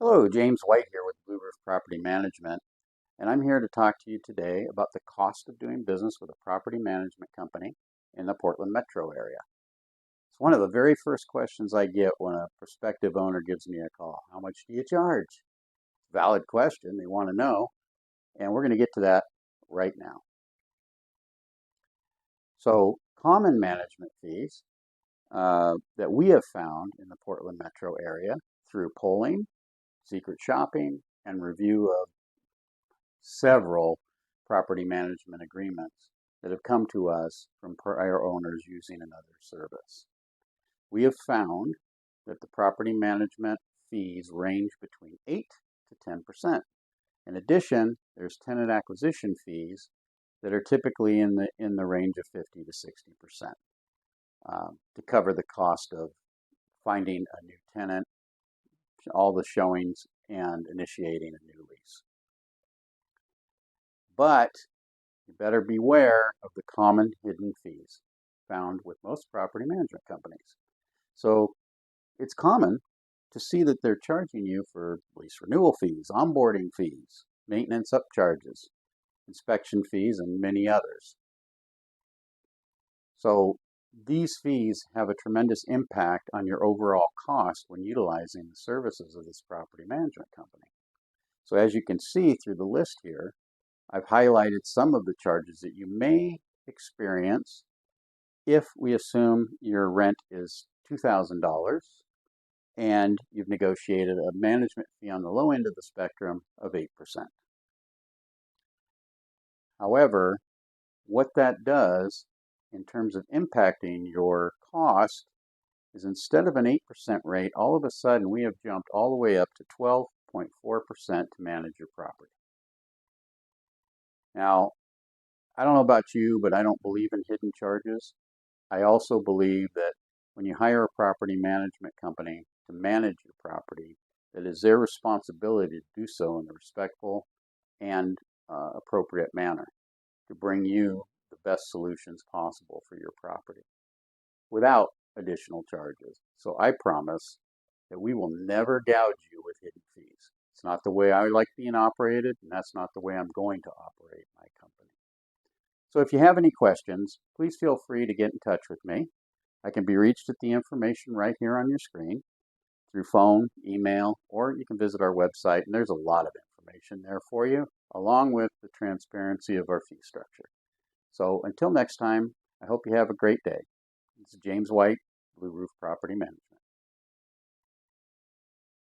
Hello, James White here with Blue Roof Property Management, and I'm here to talk to you today about the cost of doing business with a property management company in the Portland metro area. It's one of the very first questions I get when a prospective owner gives me a call. How much do you charge? Valid question, they want to know, and we're going to get to that right now. So, common management fees that we have found in the Portland metro area through polling, secret shopping, and review of several property management agreements that have come to us from prior owners using another service. We have found that the property management fees range between 8 to 10%. In addition, there's tenant acquisition fees that are typically in the range of 50 to 60% to cover the cost of finding a new tenant, all the showings, and initiating a new lease. But you better beware of the common hidden fees found with most property management companies. So it's common to see that they're charging you for lease renewal fees, onboarding fees, maintenance upcharges, inspection fees, and many others. So these fees have a tremendous impact on your overall cost when utilizing the services of this property management company. So as you can see through the list here, I've highlighted some of the charges that you may experience if we assume your rent is $2,000 and you've negotiated a management fee on the low end of the spectrum of 8%. However, what that does in terms of impacting your cost is instead of an 8% rate, all of a sudden we have jumped all the way up to 12.4% to manage your property. Now, I don't know about you, but I don't believe in hidden charges. I also believe that when you hire a property management company to manage your property, it is their responsibility to do so in a respectful and appropriate manner to bring you the best solutions possible for your property without additional charges. So I promise that we will never gouge you with hidden fees. It's not the way I like being operated, and that's not the way I'm going to operate my company. So if you have any questions, please feel free to get in touch with me. I can be reached at the information right here on your screen through phone, email, or you can visit our website, and there's a lot of information there for you, along with the transparency of our fee structure. So until next time, I hope you have a great day. This is James White, Blue Roof Property Management.